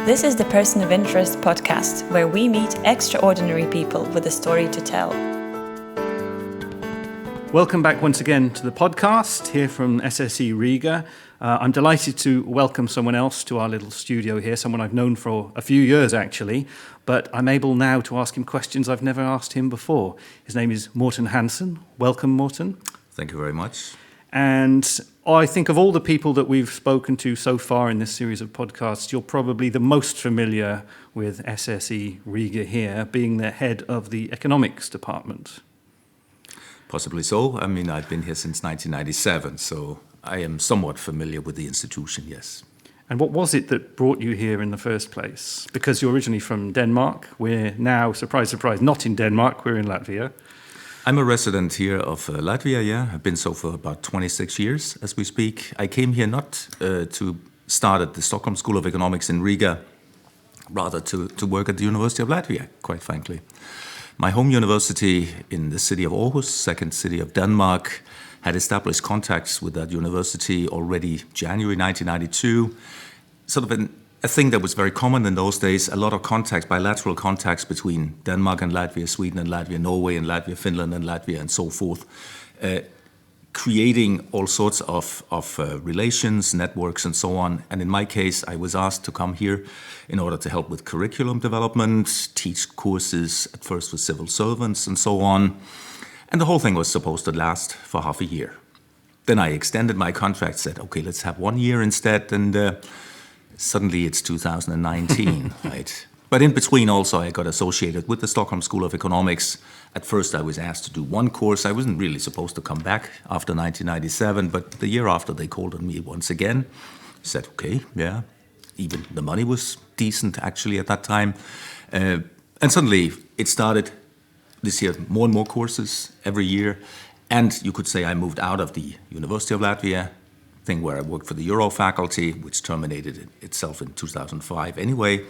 This is the Person of Interest podcast, where we meet extraordinary people with a story to tell. Welcome back once again to the podcast here from SSE Riga. I'm delighted to welcome someone else to our little studio here, someone I've known for a few years actually, but I'm able now to ask him questions I've never asked him before. His name is Morten Hansen. Welcome, Morten. Thank you very much. And I think of all the people that we've spoken to so far in this series of podcasts, you're probably the most familiar with SSE Riga here, being the head of the economics department. Possibly so. I mean, I've been here since 1997, so I am somewhat familiar with the institution, yes. And what was it that brought you here in the first place? Because you're originally from Denmark. We're now, surprise, surprise, not in Denmark, we're in Latvia. I'm a resident here of Latvia, yeah. I've been so for about 26 years as we speak. I came here not to start at the Stockholm School of Economics in Riga, rather to work at the University of Latvia, quite frankly. My home university in the city of Aarhus, second city of Denmark, had established contacts with that university already January 1992. Sort of a thing that was very common in those days, a lot of contacts, bilateral contacts between Denmark and Latvia, Sweden and Latvia, Norway and Latvia, Finland and Latvia, and so forth, creating all sorts of relations, networks, and so on. And in my case, I was asked to come here in order to help with curriculum development, teach courses, at first for civil servants, and so on. And the whole thing was supposed to last for half a year. Then I extended my contract, said, okay, let's have 1 year instead, and suddenly it's 2019, right? But in between also I got associated with the Stockholm School of Economics. At first I was asked to do one course. I wasn't really supposed to come back after 1997, but the year after they called on me once again. Said, okay, yeah. Even the money was decent actually at that time. And suddenly it started this year, more and more courses every year. And you could say I moved out of the University of Latvia, thing where I worked for the Euro faculty, which terminated itself in 2005 anyway,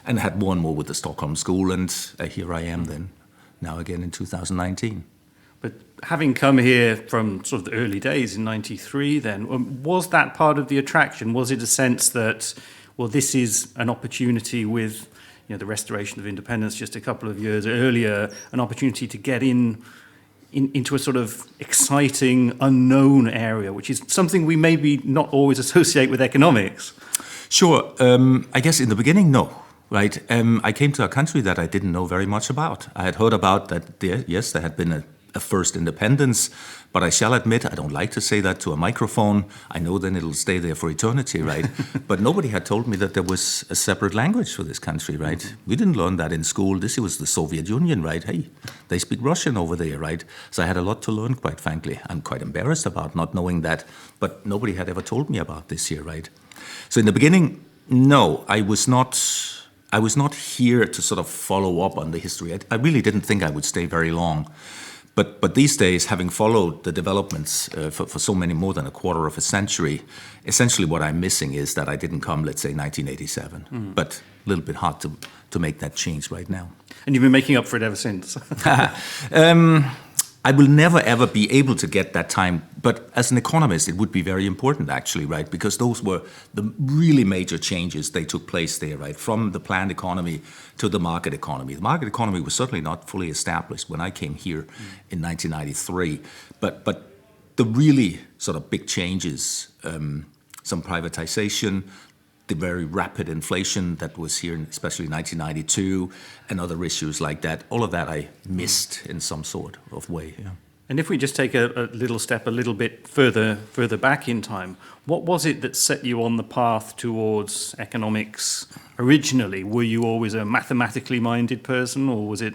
and had more and more with the Stockholm School, and here I am then, now again in 2019. But having come here from sort of the early days in 93 then, was that part of the attraction? Was it a sense that, well, this is an opportunity with the restoration of independence just a couple of years earlier, an opportunity to get into a sort of exciting, unknown area, which is something we maybe not always associate with economics? Sure. I guess in the beginning, no. Right. I came to a country that I didn't know very much about. I had heard about that there had been a first independence, but I shall admit, I don't like to say that to a microphone. I know then it'll stay there for eternity, right? But nobody had told me that there was a separate language for this country, right? Mm-hmm. We didn't learn that in school. This was the Soviet Union, right? Hey, they speak Russian over there, right? So I had a lot to learn, quite frankly. I'm quite embarrassed about not knowing that, but nobody had ever told me about this here, right? So in the beginning, no, I was not here to sort of follow up on the history. I really didn't think I would stay very long. But these days, having followed the developments for so many, more than a quarter of a century, essentially what I'm missing is that I didn't come, let's say, 1987. Mm. But a little bit hard to make that change right now. And you've been making up for it ever since. I will never, ever be able to get that time. But as an economist, it would be very important, actually, right? Because those were the really major changes they took place there, right? From the planned economy to the market economy. The market economy was certainly not fully established when I came here in 1993. But the really sort of big changes, some privatization, the very rapid inflation that was here, especially in 1992, and other issues like that. All of that I missed in some sort of way. Yeah. And if we just take a little step a little bit further back in time, what was it that set you on the path towards economics originally? Were you always a mathematically minded person, or was it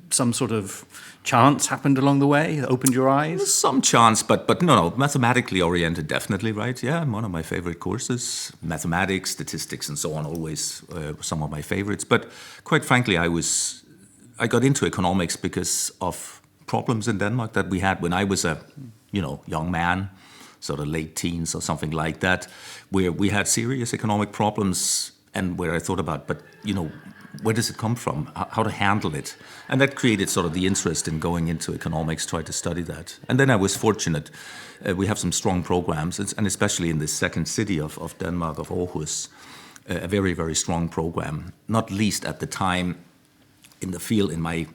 some sort of chance happened along the way that opened your eyes? Some chance, but no, mathematically oriented, definitely, right? Yeah, one of my favorite courses, mathematics, statistics, and so on, always some of my favorites. But quite frankly, I got into economics because of problems in Denmark that we had when I was a young man, sort of late teens or something like that, where we had serious economic problems, and where I thought about, but where does it come from? How to handle it? And that created sort of the interest in going into economics, try to study that. And then I was fortunate. We have some strong programs, and especially in the second city of Denmark, of Aarhus, a very, very strong program, not least at the time in the field, in my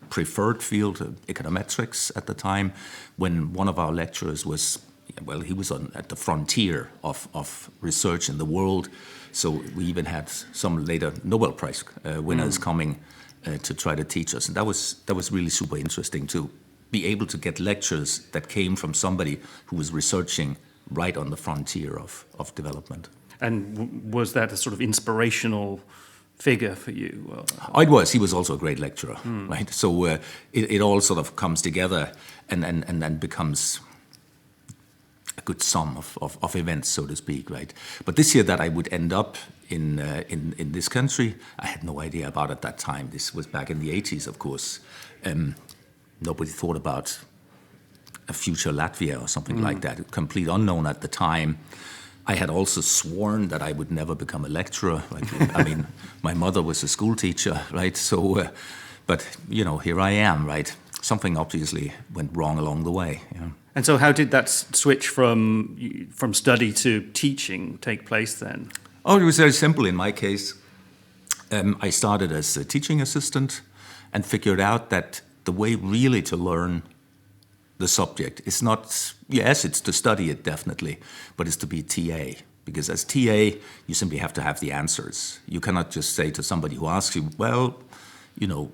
preferred field, econometrics at the time, when one of our lecturers was, well, he was at the frontier of research in the world. So we even had some later Nobel Prize winners coming to try to teach us. And that was really super interesting to be able to get lectures that came from somebody who was researching right on the frontier of development. And was that a sort of inspirational figure for you? It was. He was also a great lecturer, right? So it all sort of comes together and then becomes a good sum of events, so to speak, right? But this year that I would end up in this country, I had no idea about at that time. This was back in the 80s, of course. Nobody thought about a future Latvia or something like that. Complete unknown at the time. I had also sworn that I would never become a lecturer. Like, I mean, my mother was a school teacher, right? So, but here I am, right? Something obviously went wrong along the way. And so, how did that switch from study to teaching take place then? Oh, it was very simple in my case. I started as a teaching assistant and figured out that the way really to learn the subject is not, yes, it's to study it definitely, but it's to be TA. Because as TA, you simply have to have the answers. You cannot just say to somebody who asks you, well,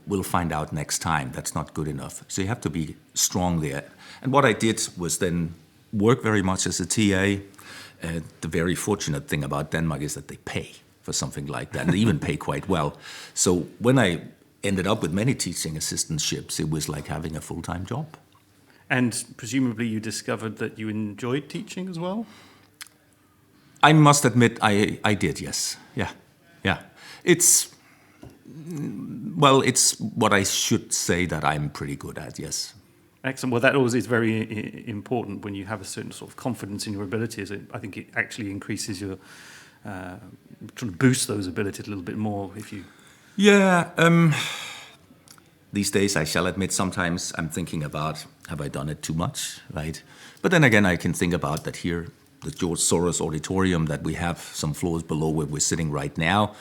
we'll find out next time. That's not good enough. So you have to be strong there. And what I did was then work very much as a TA. The very fortunate thing about Denmark is that they pay for something like that, and they even pay quite well. So when I ended up with many teaching assistantships, it was like having a full-time job. And presumably you discovered that you enjoyed teaching as well? I must admit I did, yes. Yeah. It's what I should say that I'm pretty good at, yes. Excellent. Well, that always is very important when you have a certain sort of confidence in your abilities. I think it actually increases your, sort of boosts those abilities a little bit more if you... Yeah. These days, I shall admit, sometimes I'm thinking about, have I done it too much, right? But then again, I can think about that here, the George Soros Auditorium that we have some floors below where we're sitting right now.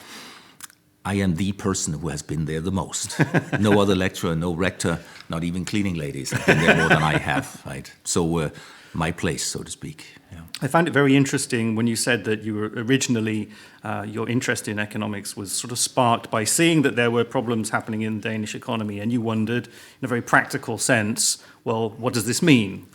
I am the person who has been there the most. No other lecturer, no rector, not even cleaning ladies have been there more than I have, right? So my place, so to speak. Yeah. I found it very interesting when you said that you were originally, your interest in economics was sort of sparked by seeing that there were problems happening in the Danish economy, and you wondered, in a very practical sense, well, what does this mean?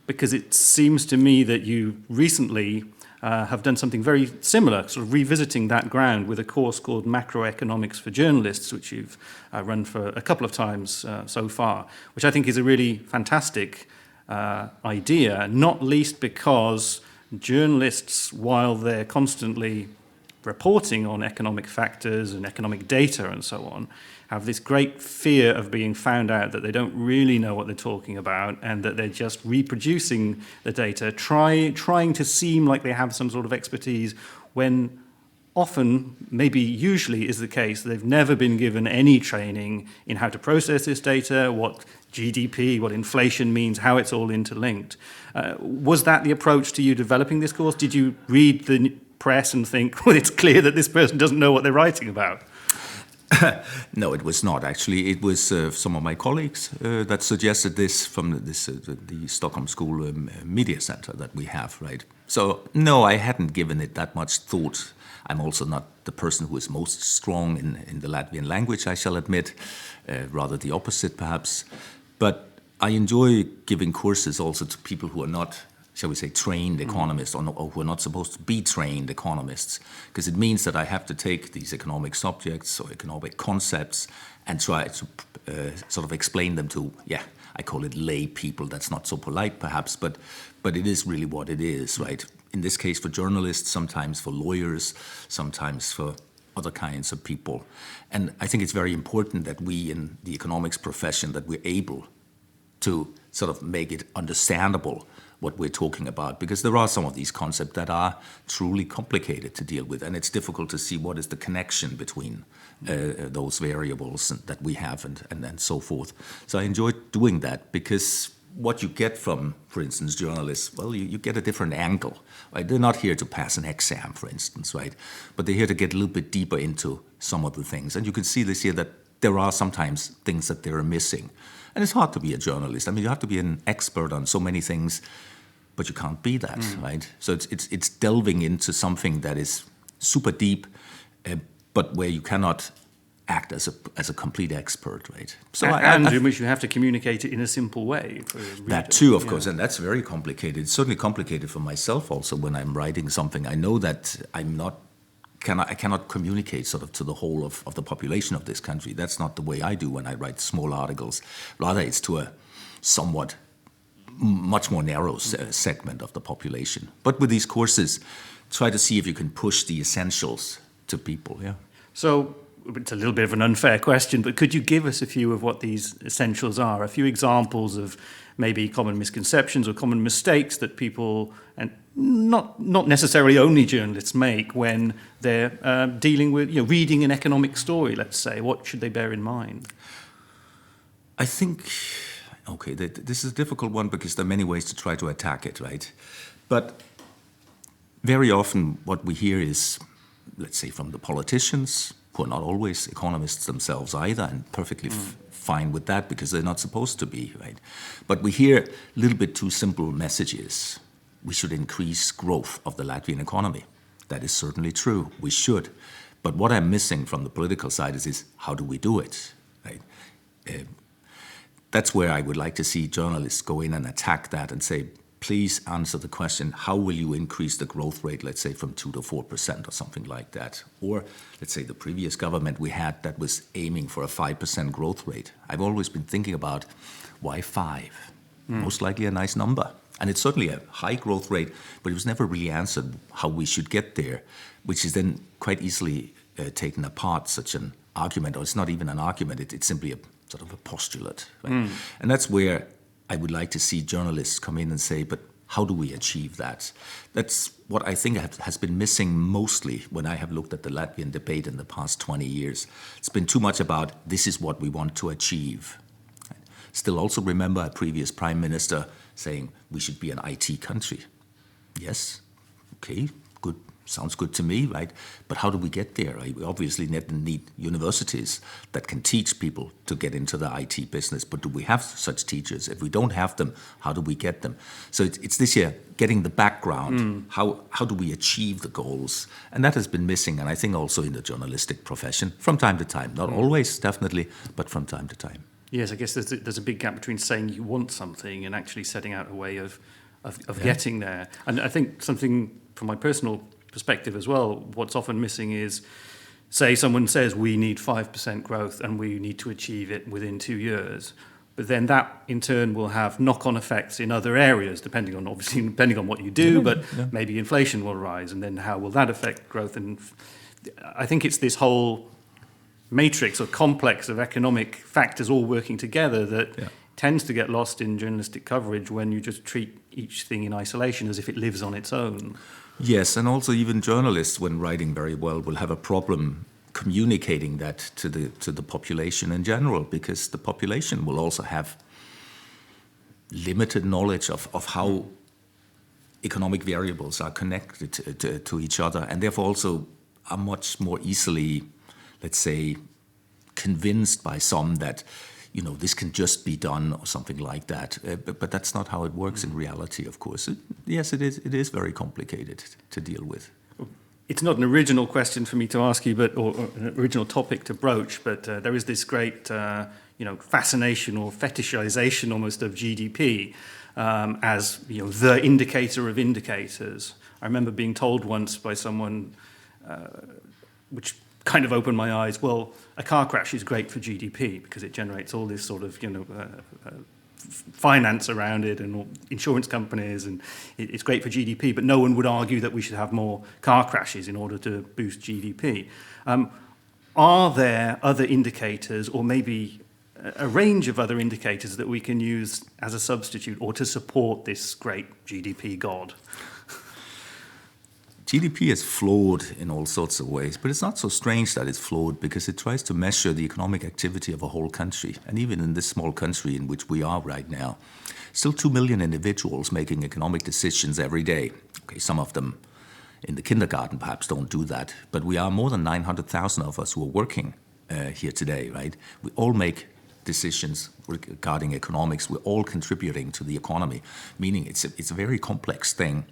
Because it seems to me that you recently have done something very similar, sort of revisiting that ground with a course called Macroeconomics for Journalists, which you've run for a couple of times so far, which I think is a really fantastic idea, not least because journalists, while they're constantly reporting on economic factors and economic data and so on, have this great fear of being found out that they don't really know what they're talking about and that they're just reproducing the data, trying to seem like they have some sort of expertise when often, maybe usually is the case, they've never been given any training in how to process this data, what GDP, what inflation means, how it's all interlinked. Was that the approach to you developing this course? Did you read the press and think, well, it's clear that this person doesn't know what they're writing about? No, it was not, actually. It was some of my colleagues that suggested this from the Stockholm School Media Center that we have, right? So, no, I hadn't given it that much thought. I'm also not the person who is most strong in the Latvian language, I shall admit, rather the opposite, perhaps. But I enjoy giving courses also to people who are not, shall we say, trained economists or who are not supposed to be trained economists, because it means that I have to take these economic subjects or economic concepts and try to sort of explain them to, I call it lay people. That's not so polite, perhaps, but it is really what it is, right? In this case, for journalists, sometimes for lawyers, sometimes for other kinds of people. And I think it's very important that we in the economics profession, that we're able to sort of make it understandable what we're talking about, because there are some of these concepts that are truly complicated to deal with, and it's difficult to see what is the connection between those variables that we have and so forth. So I enjoyed doing that because, what you get from, for instance, journalists, well, you get a different angle. Right? They're not here to pass an exam, for instance, right? But they're here to get a little bit deeper into some of the things. And you can see this year that there are sometimes things that they're missing. And it's hard to be a journalist. I mean, you have to be an expert on so many things, but you can't be that, right? So it's delving into something that is super deep, but where you cannot act as a complete expert, right? So and in which you have to communicate it in a simple way. For a reader. That too, of course, and that's very complicated. It's certainly complicated for myself also when I'm writing something. I know that I cannot communicate sort of to the whole of the population of this country. That's not the way I do when I write small articles. Rather, it's to a somewhat much more narrow segment of the population. But with these courses, try to see if you can push the essentials to people, yeah. So it's a little bit of an unfair question, but could you give us a few of what these essentials are? A few examples of maybe common misconceptions or common mistakes that people, and not necessarily only journalists, make when they're dealing with, reading an economic story, let's say. What should they bear in mind? I think, okay, this is a difficult one because there are many ways to try to attack it, right? But very often what we hear is, let's say, from the politicians, who are not always economists themselves either, and perfectly fine with that because they're not supposed to be, right? But we hear a little bit too simple messages. We should increase growth of the Latvian economy. That is certainly true. We should. But what I'm missing from the political side is how do we do it, right? That's where I would like to see journalists go in and attack that and say, please answer the question, how will you increase the growth rate, let's say, from 2 to 4% or something like that? Or, let's say, the previous government we had that was aiming for a 5% growth rate. I've always been thinking about why 5? Most likely a nice number. And it's certainly a high growth rate, but it was never really answered how we should get there, which is then quite easily taken apart, such an argument, or it's not even an argument, it's simply a sort of a postulate. Right? And that's where I would like to see journalists come in and say, but how do we achieve that? That's what I think has been missing mostly when I have looked at the Latvian debate in the past 20 years. It's been too much about this is what we want to achieve. Still also remember a previous prime minister saying we should be an IT country. Yes, okay, good. Sounds good to me, right? But how do we get there? We obviously need universities that can teach people to get into the IT business. But do we have such teachers? If we don't have them, how do we get them? So it's this year, getting the background. How do we achieve the goals? And that has been missing, and I think also in the journalistic profession, from time to time. Not always, definitely, but from time to time. Yes, I guess there's a big gap between saying you want something and actually setting out a way of getting there. And I think something from my personal perspective as well, what's often missing is, say someone says we need 5% growth and we need to achieve it within 2 years, but then that in turn will have knock-on effects in other areas, depending on what you do, but maybe inflation will rise, and then how will that affect growth? And I think it's this whole matrix or complex of economic factors all working together that tends to get lost in journalistic coverage when you just treat each thing in isolation as if it lives on its own. Yes, and also even journalists, when writing very well, will have a problem communicating that to the population in general, because the population will also have limited knowledge of how economic variables are connected to each other, and therefore also are much more easily, let's say, convinced by some that this can just be done or something like that. But that's not how it works in reality, of course. Yes, it is very complicated to deal with. It's not an original question for me to ask you, or an original topic to broach, but there is this great, fascination or fetishization almost of GDP as, the indicator of indicators. I remember being told once by someone, which kind of opened my eyes, well, a car crash is great for GDP because it generates all this sort of, finance around it and insurance companies, and it's great for GDP, but no one would argue that we should have more car crashes in order to boost GDP. Are there other indicators, or maybe a range of other indicators that we can use as a substitute or to support this great GDP god? GDP is flawed in all sorts of ways, but it's not so strange that it's flawed because it tries to measure the economic activity of a whole country. And even in this small country in which we are right now, still 2 million individuals making economic decisions every day. Okay, some of them in the kindergarten perhaps don't do that, but we are more than 900,000 of us who are working here today, right? We all make decisions regarding economics. We're all contributing to the economy, meaning it's a very complex thing.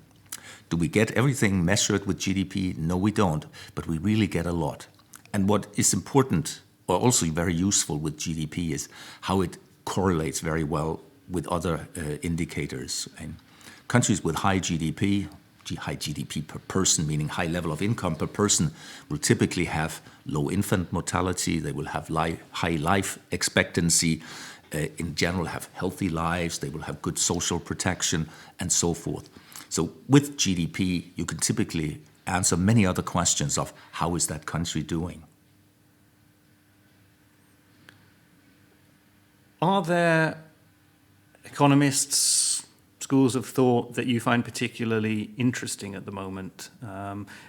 Do we get everything measured with GDP? No, we don't, but we really get a lot. And what is important, or also very useful with GDP, is how it correlates very well with other indicators. And countries with high GDP per person, meaning high level of income per person, will typically have low infant mortality, they will have high life expectancy, in general have healthy lives, they will have good social protection, and so forth. So with GDP, you can typically answer many other questions of how is that country doing. Are there economists, schools of thought that you find particularly interesting at the moment?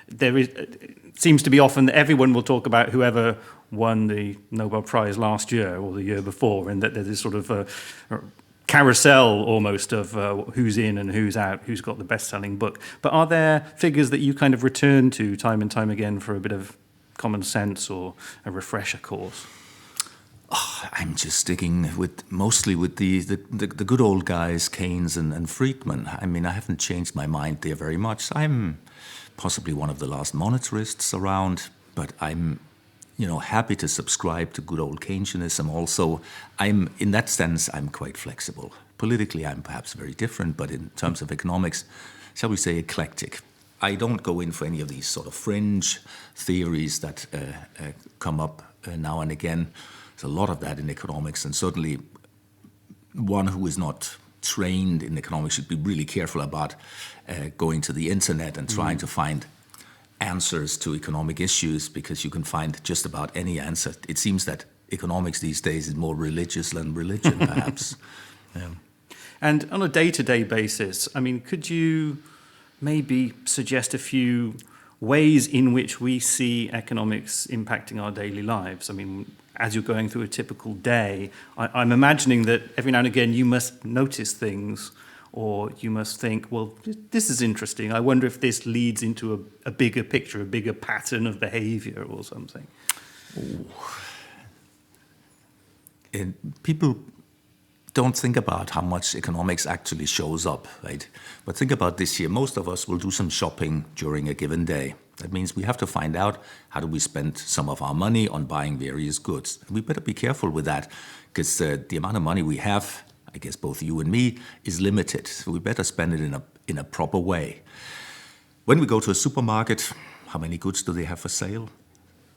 It seems to be often that everyone will talk about whoever won the Nobel Prize last year or the year before, and that there's this sort of carousel almost of who's in and who's out, who's got the best-selling book. But are there figures that you kind of return to time and time again for a bit of common sense or a refresher course? I'm just sticking mostly with the good old guys, Keynes and Friedman. I mean, I haven't changed my mind there very much. I'm possibly one of the last monetarists around, but I'm happy to subscribe to good old Keynesianism also. In that sense, I'm quite flexible. Politically, I'm perhaps very different, but in terms of economics, shall we say eclectic. I don't go in for any of these sort of fringe theories that come up now and again. There's a lot of that in economics, and certainly one who is not trained in economics should be really careful about going to the internet and trying to find answers to economic issues, because you can find just about any answer. It seems that economics these days is more religious than religion, perhaps. Yeah. And on a day-to-day basis, I mean, could you maybe suggest a few ways in which we see economics impacting our daily lives? I mean, as you're going through a typical day, I'm imagining that every now and again you must notice things, or you must think, well, this is interesting. I wonder if this leads into a bigger picture, a bigger pattern of behavior or something. And people don't think about how much economics actually shows up, right? But think about this here. Most of us will do some shopping during a given day. That means we have to find out how do we spend some of our money on buying various goods. And we better be careful with that, because the amount of money we have, I guess both you and me, is limited. So we better spend it in a proper way. When we go to a supermarket, how many goods do they have for sale?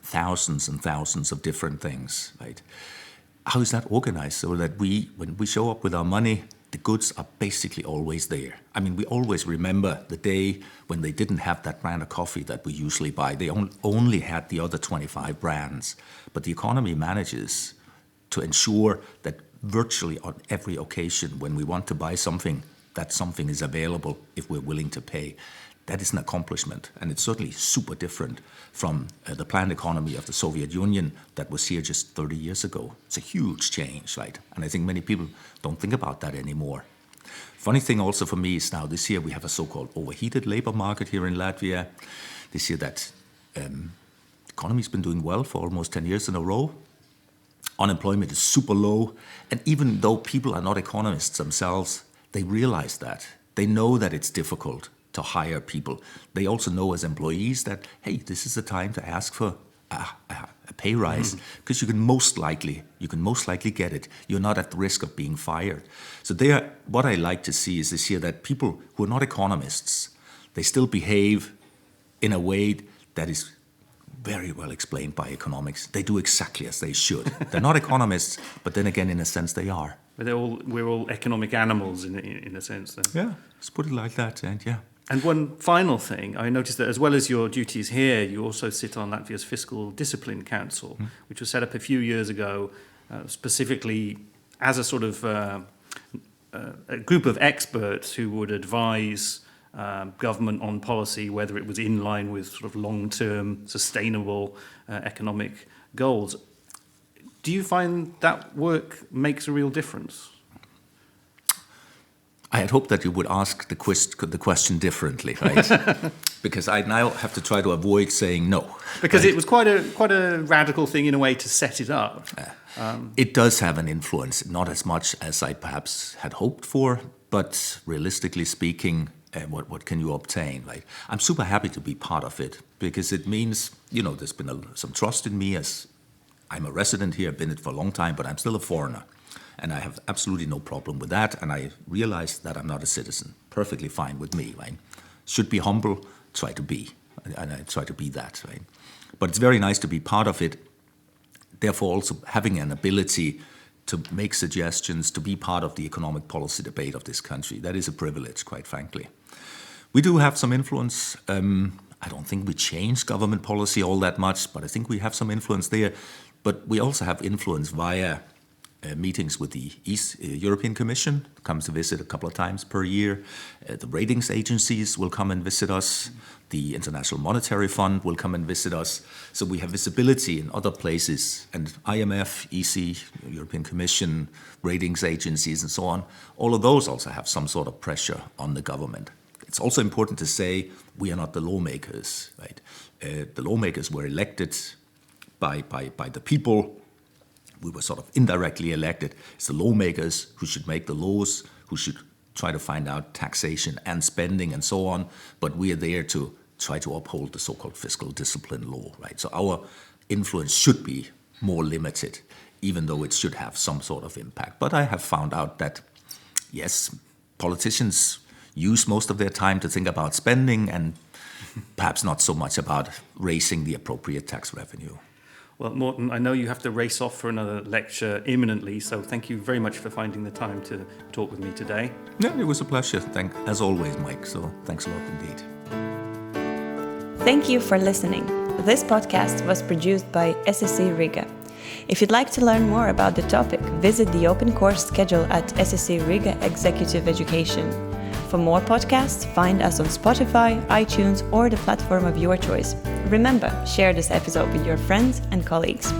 Thousands and thousands of different things, right? How is that organized so that when we show up with our money, the goods are basically always there? I mean, we always remember the day when they didn't have that brand of coffee that we usually buy. They only had the other 25 brands. But the economy manages to ensure that virtually on every occasion when we want to buy something, that something is available if we're willing to pay. That is an accomplishment, and it's certainly super different from the planned economy of the Soviet Union that was here just 30 years ago. It's a huge change, right? And I think many people don't think about that anymore. Funny thing also for me is now this year we have a so-called overheated labor market here in Latvia. This year that the economy's been doing well for almost 10 years in a row. Unemployment is super low, and even though people are not economists themselves, they realize that. They know that it's difficult to hire people. They also know as employees that, hey, this is the time to ask for a pay rise, because you can most likely get it. You're not at the risk of being fired. So what I like to see is this year that people who are not economists, they still behave in a way that is very well explained by economics. They do exactly as they should. They're not economists, but then again, in a sense, they are. But we're all economic animals in a sense, then. Yeah, let's put it like that, and yeah. And one final thing, I noticed that as well as your duties here, you also sit on Latvia's Fiscal Discipline Council, which was set up a few years ago specifically as a sort of a group of experts who would advise government on policy, whether it was in line with sort of long-term sustainable economic goals. Do you find that work makes a real difference? I had hoped that you would ask the question differently, right? Because I now have to try to avoid saying no. Because right? it was quite a radical thing in a way to set it up. It does have an influence, not as much as I perhaps had hoped for, but realistically speaking, what can you obtain, right? I'm super happy to be part of it because it means, there's been some trust in me as I'm a resident here, I've been it for a long time, but I'm still a foreigner. And I have absolutely no problem with that. And I realize that I'm not a citizen. Perfectly fine with me, right? Should be humble, try to be. And I try to be that, right? But it's very nice to be part of it. Therefore, also having an ability to make suggestions, to be part of the economic policy debate of this country. That is a privilege, quite frankly. We do have some influence. I don't think we change government policy all that much, but I think we have some influence there. But we also have influence via meetings with the European Commission, comes to visit a couple of times per year. The ratings agencies will come and visit us. The International Monetary Fund will come and visit us. So we have visibility in other places. And IMF, EC, European Commission, ratings agencies, and so on, all of those also have some sort of pressure on the government. It's also important to say we are not the lawmakers, right? The lawmakers were elected by the people. We were sort of indirectly elected. It's the lawmakers who should make the laws, who should try to find out taxation and spending and so on. But we are there to try to uphold the so-called fiscal discipline law, right? So our influence should be more limited, even though it should have some sort of impact. But I have found out that, yes, politicians use most of their time to think about spending and perhaps not so much about raising the appropriate tax revenue. Well, Morten, I know you have to race off for another lecture imminently, so thank you very much for finding the time to talk with me today. Yeah, it was a pleasure. As always, Mike, so thanks a lot indeed. Thank you for listening. This podcast was produced by SSE Riga. If you'd like to learn more about the topic, visit the open course schedule at SSE Riga Executive Education. For more podcasts, find us on Spotify, iTunes, or the platform of your choice. Remember, share this episode with your friends and colleagues.